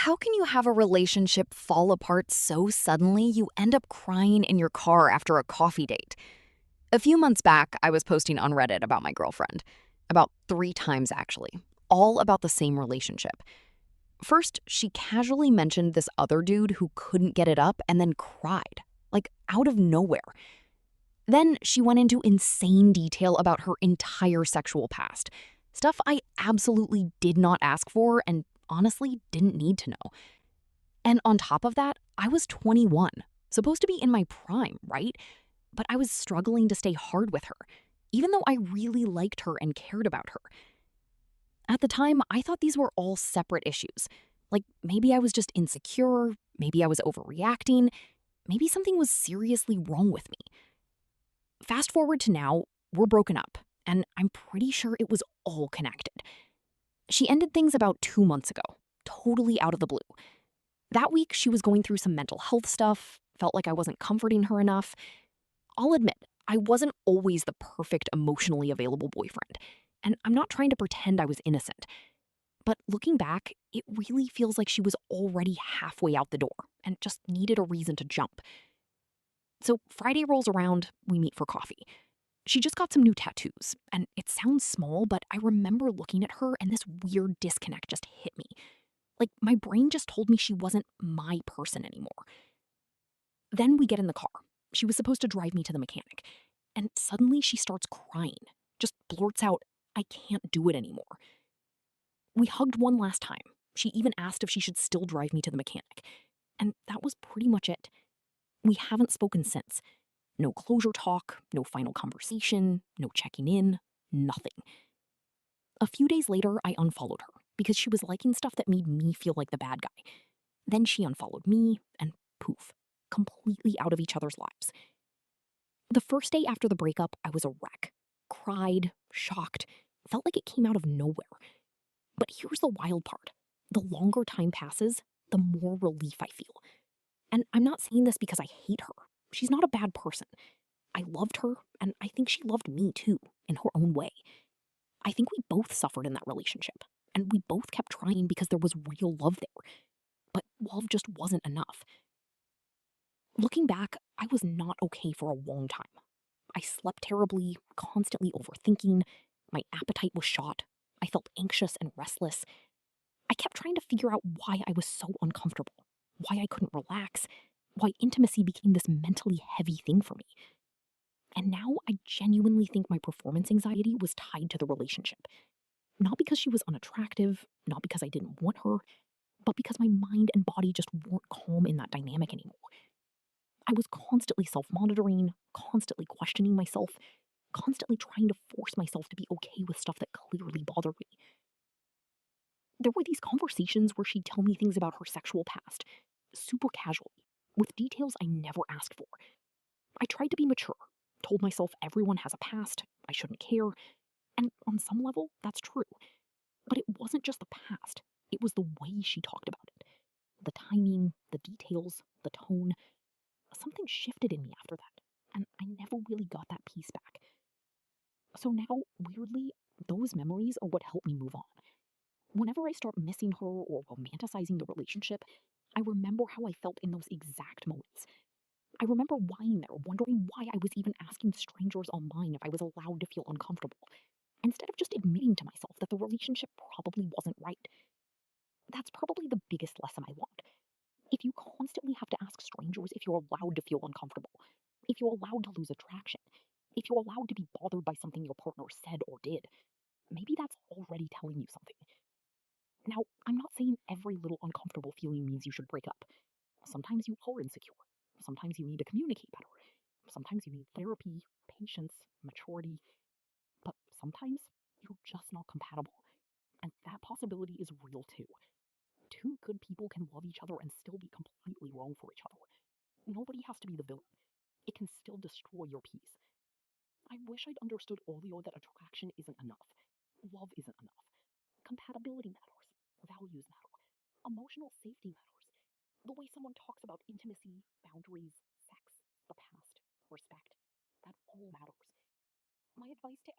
How can you have a relationship fall apart so suddenly you end up crying in your car after a coffee date? A few months back, I was posting on Reddit about my girlfriend. About 3 times, actually. All about the same relationship. First, she casually mentioned this other dude who couldn't get it up and then cried. Like, out of nowhere. Then she went into insane detail about her entire sexual past. Stuff I absolutely did not ask for and honestly didn't need to know. And on top of that, I was 21, supposed to be in my prime, right? But I was struggling to stay hard with her, even though I really liked her and cared about her. At the time, I thought these were all separate issues. Like maybe I was just insecure, maybe I was overreacting, maybe something was seriously wrong with me. Fast forward to now, we're broken up, and I'm pretty sure it was all connected. She ended things about 2 months ago, totally out of the blue. That week, she was going through some mental health stuff, felt like I wasn't comforting her enough. I'll admit, I wasn't always the perfect emotionally available boyfriend, and I'm not trying to pretend I was innocent. But looking back, it really feels like she was already halfway out the door and just needed a reason to jump. So Friday rolls around, we meet for coffee. She just got some new tattoos, and it sounds small, but I remember looking at her and this weird disconnect just hit me. Like my brain just told me she wasn't my person anymore. Then we get in the car. She was supposed to drive me to the mechanic. And suddenly she starts crying, just blurts out, I can't do it anymore. We hugged one last time. She even asked if she should still drive me to the mechanic. And that was pretty much it. We haven't spoken since. No closure talk, no final conversation, no checking in, nothing. A few days later, I unfollowed her because she was liking stuff that made me feel like the bad guy. Then she unfollowed me, and poof, completely out of each other's lives. The first day after the breakup, I was a wreck. Cried, shocked, felt like it came out of nowhere. But here's the wild part. The longer time passes, the more relief I feel. And I'm not saying this because I hate her. She's not a bad person. I loved her, and I think she loved me too, in her own way. I think we both suffered in that relationship, and we both kept trying because there was real love there. But love just wasn't enough. Looking back, I was not okay for a long time. I slept terribly, constantly overthinking. My appetite was shot. I felt anxious and restless. I kept trying to figure out why I was so uncomfortable, why I couldn't relax, why intimacy became this mentally heavy thing for me. And now I genuinely think my performance anxiety was tied to the relationship. Not because she was unattractive, not because I didn't want her, but because my mind and body just weren't calm in that dynamic anymore. I was constantly self monitoring, constantly questioning myself, constantly trying to force myself to be okay with stuff that clearly bothered me. There were these conversations where she'd tell me things about her sexual past, super casually, with details I never asked for. I tried to be mature, told myself everyone has a past, I shouldn't care, and on some level, that's true. But it wasn't just the past, it was the way she talked about it. The timing, the details, the tone. Something shifted in me after that, and I never really got that piece back. So now, weirdly, those memories are what help me move on. Whenever I start missing her or romanticizing the relationship, I remember how I felt in those exact moments. I remember lying there, wondering why I was even asking strangers online if I was allowed to feel uncomfortable, instead of just admitting to myself that the relationship probably wasn't right. That's probably the biggest lesson I want. If you constantly have to ask strangers if you're allowed to feel uncomfortable, if you're allowed to lose attraction, if you're allowed to be bothered by something your partner said or did, maybe that's already telling you something. Now, I'm not saying every little uncomfortable feeling means you should break up. Sometimes you are insecure. Sometimes you need to communicate better. Sometimes you need therapy, patience, maturity. But sometimes you're just not compatible. And that possibility is real too. Two good people can love each other and still be completely wrong for each other. Nobody has to be the villain. It can still destroy your peace. I wish I'd understood earlier that attraction isn't enough. Love isn't enough. Compatibility matters. Values matter. Emotional safety matters. The way someone talks about intimacy, boundaries, sex, the past, respect, that all matters. My advice to